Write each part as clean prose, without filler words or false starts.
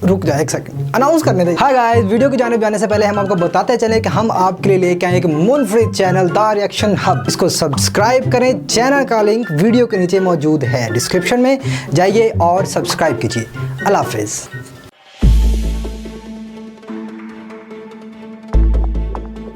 रुक जाए एक सेकंड, अनाउंस करने दे। हाय गाइस, वीडियो की जाने से पहले हम आपको बताते चले कि हम आपके लिए लेके आए एक moon free channel the reaction hub. इसको सब्सक्राइब करें, चैनल का लिंक वीडियो के नीचे मौजूद है, डिस्क्रिप्शन में जाइए और सब्सक्राइब कीजिए। अल्लाह हाफिज़।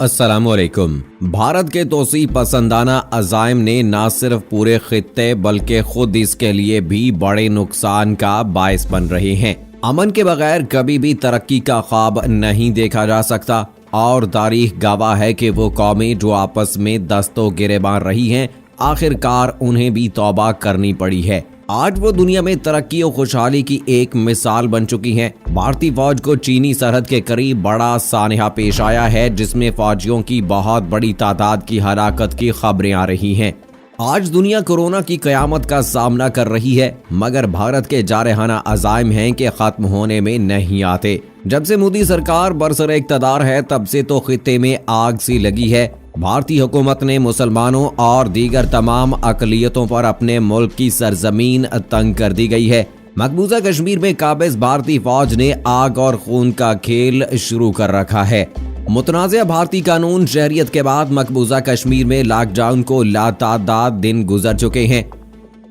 अस्सलामुअलैकुम। भारत के तोसी पसंदाना अज़ाइम ने न सिर्फ पूरे खित्ते बल्कि खुद इसके लिए भी बड़े नुकसान का बायस बन रहे हैं। अमन के बगैर कभी भी तरक्की का ख्वाब नहीं देखा जा सकता और तारीख गवाह है कि वो कौमें जो आपस में दस्तों गिरेबान रही हैं, आखिरकार उन्हें भी तौबा करनी पड़ी है। आज वो दुनिया में तरक्की और खुशहाली की एक मिसाल बन चुकी हैं। भारतीय फौज को चीनी सरहद के करीब बड़ा सानहा पेश आया है, जिसमें फौजियों की बहुत बड़ी तादाद की हलाकत की खबरें आ रही हैं। आज दुनिया कोरोना की कयामत का सामना कर रही है, मगर भारत के जारहाना अज़ाइम हैं कि खत्म होने में नहीं आते। जब से मोदी सरकार बरसरे इक़्तिदार है, तब से तो खित्ते में आग सी लगी है। भारतीय हुकूमत ने मुसलमानों और दीगर तमाम अक़लियतों पर अपने मुल्क की सरजमीन तंग कर दी गई है। मकबूजा कश्मीर में काबिज भारतीय फौज ने आग और खून का खेल शुरू कर रखा है। मुतनाज़िया भारतीय कानून शहरियत के बाद मकबूजा कश्मीर में लॉकडाउन को लातादाद दिन गुजर चुके हैं।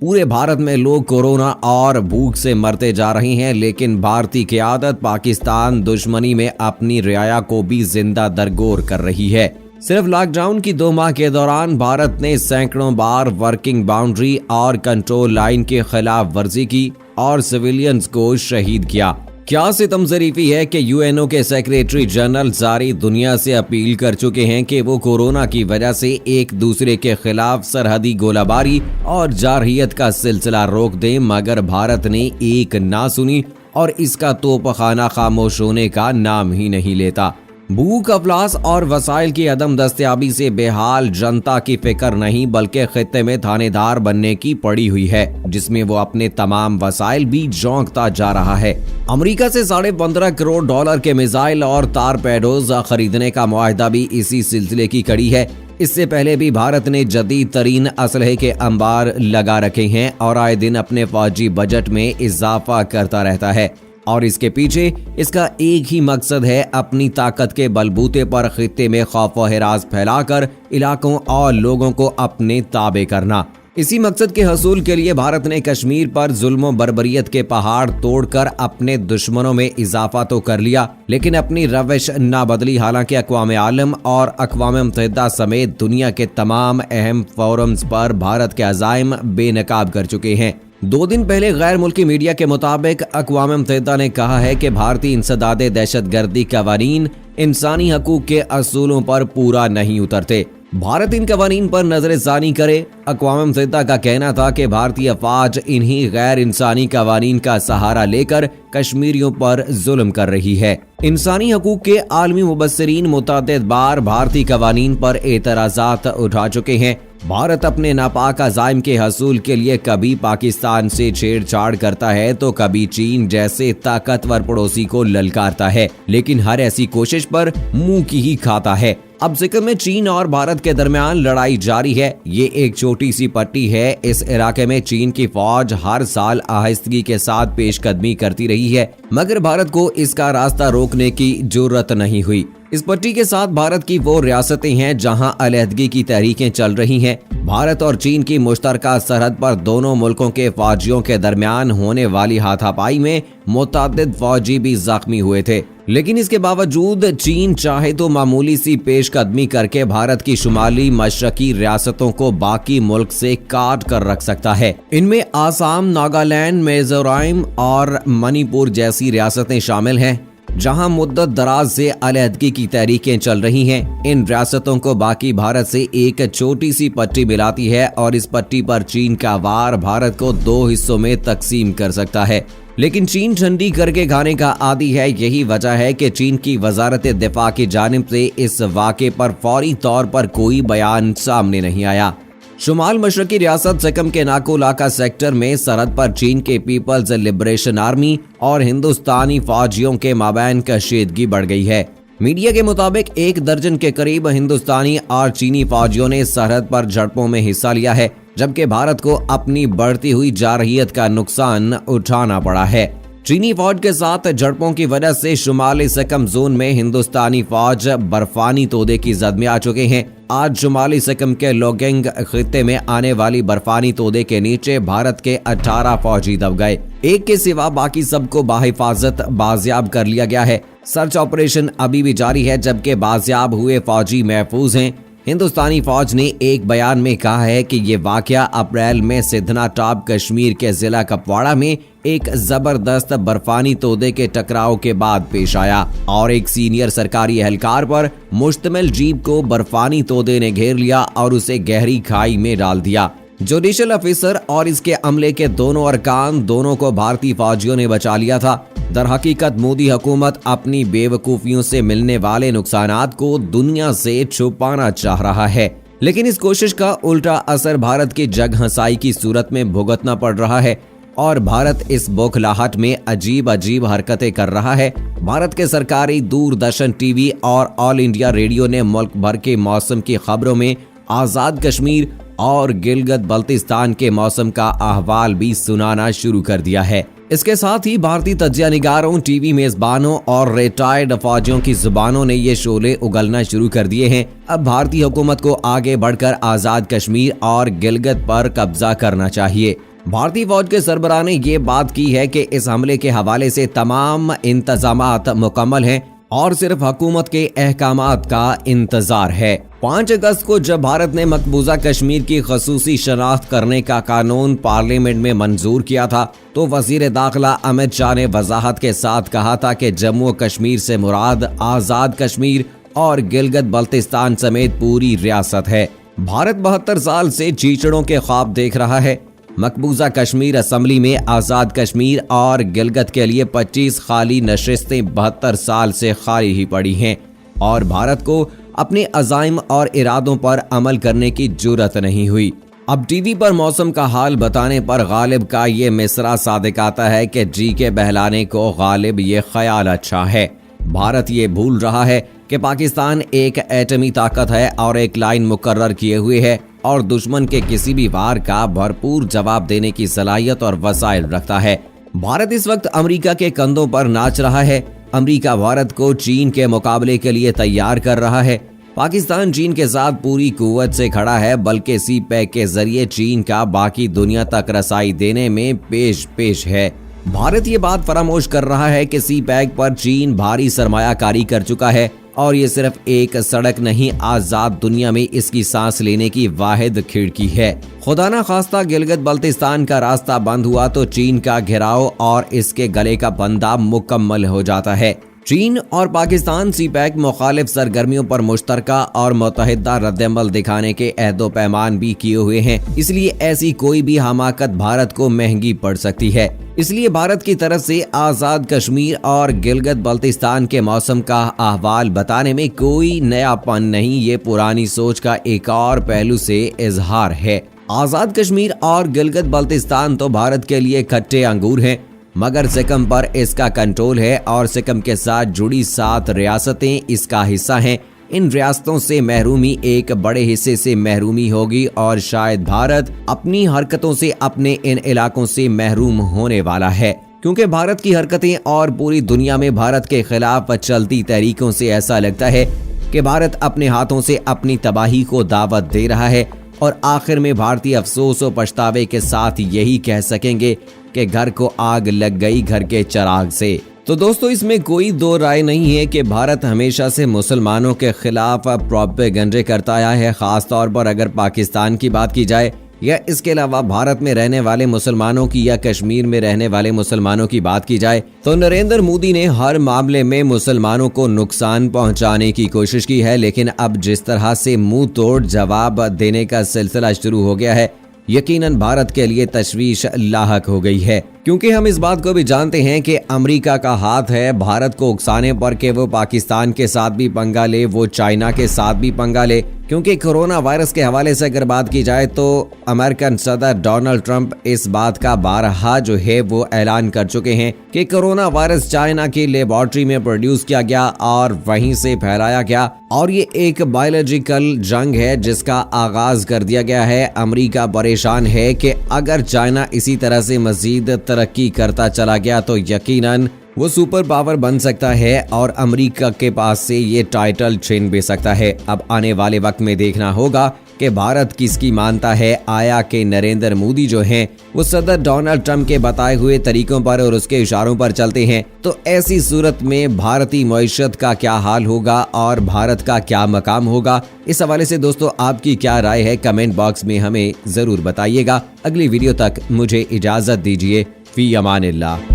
पूरे भारत में लोग कोरोना और भूख से मरते जा रहे हैं, लेकिन भारतीय क़यादत पाकिस्तान दुश्मनी में अपनी रियाया को भी जिंदा दरगोर कर रही है। सिर्फ लॉकडाउन की 2 माह के दौरान भारत ने सैकड़ों बार वर्किंग बाउंड्री और कंट्रोल लाइन के खिलाफ वर्जी की और सिविलियंस को शहीद किया। क्या सितम ज़रीफी है कि यूएनओ के सेक्रेटरी जनरल सारी दुनिया से अपील कर चुके हैं कि वो कोरोना की वजह से एक दूसरे के खिलाफ सरहदी गोलाबारी और जारहियत का सिलसिला रोक दें, मगर भारत ने एक ना सुनी और इसका तोपखाना खामोश होने का नाम ही नहीं लेता। भूख, अफलास और वसाइल की अदम दस्तयाबी से बेहाल जनता की फिक्र नहीं बल्कि खित्ते में थानेदार बनने की पड़ी हुई है, जिसमें वो अपने तमाम वसाइल भी झोंकता जा रहा है। अमेरिका से $15.5 करोड़ के मिसाइल और तारपेडोज खरीदने का मुआहदा भी इसी सिलसिले की कड़ी है। इससे पहले भी भारत ने जदीद तरीन असलहे के अंबार लगा रखे हैं और आए दिन अपने फौजी बजट में इजाफा करता रहता है, और इसके पीछे इसका एक ही मकसद है, अपनी ताकत के बलबूते पर खित्ते में खौफ व हिरास फैलाकर इलाकों और लोगों को अपने ताबे करना। इसी मकसद के हसूल के लिए भारत ने कश्मीर पर जुल्म व बर्बरियत के पहाड़ तोड़कर अपने दुश्मनों में इजाफा तो कर लिया, लेकिन अपनी रविश ना बदली। हालांकि अक़वाम आलम और अक़वाम मुत्तहिदा समेत दुनिया के तमाम अहम फोरम्स पर भारत के अज़ाइम बेनकाब कर चुके हैं। 2 दिन पहले गैर मुल्की मीडिया के मुताबिक अक़वाम मुत्तहिदा ने कहा है कि भारतीय इंसदादे दहशतगर्दी कवानीन इंसानी हकूक के असूलों पर पूरा नहीं उतरते। भारत इन कवानीन पर नजरसानी करे। अक़वाम मुत्तहिदा का कहना था कि भारतीय फौज इन्हीं गैर इंसानी कवानीन का सहारा लेकर कश्मीरियों पर जुल्म कर रही है। इंसानी हकूक के आलमी मुबस्सिरीन मुतअद्दिद बार भारतीय कवानीन पर एतराज़ात उठा चुके हैं। भारत अपने नापाक अज़ाइम के हसूल के लिए कभी पाकिस्तान से छेड़छाड़ करता है तो कभी चीन जैसे ताकतवर पड़ोसी को ललकारता है, लेकिन हर ऐसी कोशिश पर मुंह की ही खाता है। अब जिक्र में चीन और भारत के दरमियान लड़ाई जारी है। ये एक छोटी सी पट्टी है। इस इलाके में चीन की फौज हर साल आहिस्तगी के साथ पेशकदमी करती रही है, मगर भारत को इसका रास्ता रोकने की जुर्रत नहीं हुई। इस पट्टी के साथ भारत की वो रियासतें हैं जहां अलहदगी की तहरीकें चल रही हैं। भारत और चीन की मुश्तरका सरहद पर दोनों मुल्कों के फौजियों के दरमियान होने वाली हाथापाई में मुतअद्दिद फौजी भी जख्मी हुए थे, लेकिन इसके बावजूद चीन चाहे तो मामूली सी पेशकदमी करके भारत की शुमाली मशरकी रियासतों को बाकी मुल्क से काट कर रख सकता है। इनमें आसाम, नागालैंड, मिजोरम और मणिपुर जैसी रियासतें शामिल हैं, जहां मुद्दत दराज से अलहदगी की तहरीकें चल रही हैं। इन रियासतों को बाकी भारत से एक छोटी सी पट्टी मिलाती है और इस पट्टी पर चीन का वार भारत को 2 हिस्सों में तकसीम कर सकता है, लेकिन चीन ठंडी करके खाने का आदी है। यही वजह है कि चीन की वजारत दिफा की जानिब से इस वाक़े पर फौरी तौर पर कोई बयान सामने नहीं आया। शुमाल मशरकी रियासत सिक्किम के नाकोलाका सेक्टर में सरहद पर चीन के पीपल्स लिबरेशन आर्मी और हिंदुस्तानी फौजियों के माबैन कशीदगी बढ़ गई है। मीडिया के मुताबिक 1 दर्जन के करीब हिंदुस्तानी और चीनी फौजियों ने सरहद पर झड़पों में हिस्सा लिया है, जबकि भारत को अपनी बढ़ती हुई जारहियत का नुकसान उठाना पड़ा है। चीनी फौज के साथ झड़पों की वजह से शुमाली सिक्किम जोन में हिंदुस्तानी फौज बर्फानी तोदे की जद में आ चुके हैं। आज शुमाली सिक्किम के लोगेंग खित्ते में आने वाली बर्फानी तोदे के नीचे भारत के 18 फौजी दब गए। एक के सिवा बाकी सबको बाहिफाजत बाजियाब कर लिया गया है। सर्च ऑपरेशन अभी भी जारी है, जबकि बाजियाब हुए फौजी महफूज हैं। हिंदुस्तानी फौज ने एक बयान में कहा है कि ये वाकया अप्रैल में सिद्धना टॉप कश्मीर के जिला कुपवाड़ा में एक जबरदस्त बर्फानी तोदे के टकराव के बाद पेश आया और एक सीनियर सरकारी एहलकार पर मुश्तमिल जीप को बर्फानी तोदे ने घेर लिया और उसे गहरी खाई में डाल दिया। जुडिशल ऑफिसर और इसके अमले के दोनों अरकान दोनों को भारतीय फौजियों ने बचा लिया था। दर हकीकत मोदी हुकूमत अपनी बेवकूफियों से मिलने वाले नुकसानात को दुनिया से छुपाना चाह रहा है, लेकिन इस कोशिश का उल्टा असर भारत की जग हंसाई की सूरत में भुगतना पड़ रहा है और भारत इस बौखलाहट में अजीब अजीब हरकतें कर रहा है। भारत के सरकारी दूरदर्शन टीवी और ऑल इंडिया रेडियो ने मुल्क भर के मौसम की खबरों में आजाद कश्मीर और गिलगित बल्तिस्तान के मौसम का अहवाल भी सुनाना शुरू कर दिया है। इसके साथ ही भारतीय तज्जियानिगारों, टीवी मेजबानों और रिटायर्ड फौजियों की जुबानों ने ये शोले उगलना शुरू कर दिए हैं। अब भारतीय हुकूमत को आगे बढ़कर आजाद कश्मीर और गिलगित पर कब्जा करना चाहिए। भारतीय फौज के सरबराह ने ये बात की है कि इस हमले के हवाले से तमाम इंतजामात मुकम्मल हैं और सिर्फ हुकूमत के अहकामात का इंतजार है। 5 अगस्त को जब भारत ने मकबूजा कश्मीर की खसूसी शनाख्त करने का कानून पार्लियामेंट में मंजूर किया था, तो वजीर दाखिला अमित शाह ने वजाहत के साथ कहा था कि जम्मू कश्मीर से मुराद आजाद कश्मीर और गिलगित बल्तिस्तान समेत पूरी रियासत है। भारत 72 साल से चीचड़ों के ख्वाब देख रहा है। मकबूजा कश्मीर असम्बली में आजाद कश्मीर और गिलगित के लिए 25 खाली नशिस्तें 72 साल से खाली ही पड़ी हैं और भारत को अपने अज़ाइम और इरादों पर अमल करने की जुर्रत नहीं हुई। अब टीवी पर मौसम का हाल बताने पर गालिब का ये मिसरा सादिक आता है कि जी के बहलाने को गालिब ये ख्याल अच्छा है। भारत ये भूल रहा है कि पाकिस्तान एक एटमी ताकत है और एक लाइन मुकर्रर किए हुए है और दुश्मन के किसी भी वार का भरपूर जवाब देने की सलाहियत और वसाइल रखता है। भारत इस वक्त अमेरिका के कंधों पर नाच रहा है। अमेरिका भारत को चीन के मुकाबले के लिए तैयार कर रहा है। पाकिस्तान चीन के साथ पूरी कुव्वत से खड़ा है, बल्कि सी पैक के जरिए चीन का बाकी दुनिया तक रसाई देने में पेश है। भारत ये बात फरामोश कर रहा है कि सी पैक पर चीन भारी सरमायाकारी कर चुका है और ये सिर्फ एक सड़क नहीं, आजाद दुनिया में इसकी सांस लेने की वाहिद खिड़की है। खुदा ना खास्ता गिलगित बल्तिस्तान का रास्ता बंद हुआ तो चीन का घेराव और इसके गले का बंधा मुकम्मल हो जाता है। चीन और पाकिस्तान सी पैक मुखालिफ सरगर्मियों पर मुश्तरका और मुतहिदा रद्दअमल दिखाने के अहदो पैमान भी किए हुए हैं, इसलिए ऐसी कोई भी हमाकत भारत को महंगी पड़ सकती है। इसलिए भारत की तरफ से आजाद कश्मीर और गिलगित बल्तिस्तान के मौसम का अहवाल बताने में कोई नयापन नहीं, ये पुरानी सोच का एक और पहलू से इजहार है। आजाद कश्मीर और गिलगित बल्तिस्तान तो भारत के लिए खट्टे अंगूर हैं, मगर सिक्किम पर इसका कंट्रोल है और सिक्किम के साथ जुड़ी 7 रियासतें इसका हिस्सा हैं। इन रियासतों से महरूमी एक बड़े हिस्से से महरूमी होगी और शायद भारत अपनी हरकतों से अपने इन इलाकों से महरूम होने वाला है, क्योंकि भारत की हरकतें और पूरी दुनिया में भारत के खिलाफ चलती तहरीकों से ऐसा लगता है कि भारत अपने हाथों से अपनी तबाही को दावत दे रहा है और आखिर में भारतीय अफसोस और पछतावे के साथ यही कह सकेंगे कि घर को आग लग गई घर के चिराग से। तो दोस्तों, इसमें कोई दो राय नहीं है कि भारत हमेशा से मुसलमानों के खिलाफ प्रोपेगेंडे करता आया है। खास तौर पर अगर पाकिस्तान की बात की जाए या इसके अलावा भारत में रहने वाले मुसलमानों की या कश्मीर में रहने वाले मुसलमानों की बात की जाए तो नरेंद्र मोदी ने हर मामले में मुसलमानों को नुकसान पहुंचाने की कोशिश की है, लेकिन अब जिस तरह से मुंह तोड़ जवाब देने का सिलसिला शुरू हो गया है, यकीनन भारत के लिए तशवीश लाहक हो गई है, क्योंकि हम इस बात को भी जानते हैं कि अमेरिका का हाथ है भारत को उकसाने पर कि वो पाकिस्तान के साथ भी पंगा ले, वो चाइना के साथ भी पंगा ले। क्योंकि कोरोना वायरस के हवाले से अगर बात की जाए तो अमेरिकन सदर डोनाल्ड ट्रंप इस बात का बारहा जो है वो ऐलान कर चुके हैं कि कोरोना वायरस चाइना की लेबोरेटरी में प्रोड्यूस किया गया और वहीं से फैलाया गया और ये एक बायोलॉजिकल जंग है जिसका आगाज कर दिया गया है। अमेरिका परेशान है कि अगर चाइना इसी तरह से मजीद तरक्की करता चला गया तो यकीनन वो सुपर पावर बन सकता है और अमेरिका के पास से ये टाइटल छीन भी सकता है। अब आने वाले वक्त में देखना होगा कि भारत किसकी मानता है। आया कि नरेंद्र मोदी जो हैं वो सदर डोनाल्ड ट्रंप के बताए हुए तरीकों पर और उसके इशारों पर चलते हैं, तो ऐसी सूरत में भारतीय मईशत का क्या हाल होगा और भारत का क्या मकाम होगा। इस हवाले से दोस्तों आपकी क्या राय है, कमेंट बॉक्स में हमें जरूर बताइएगा। अगली वीडियो तक मुझे इजाजत दीजिए। फी अमानिल्लाह।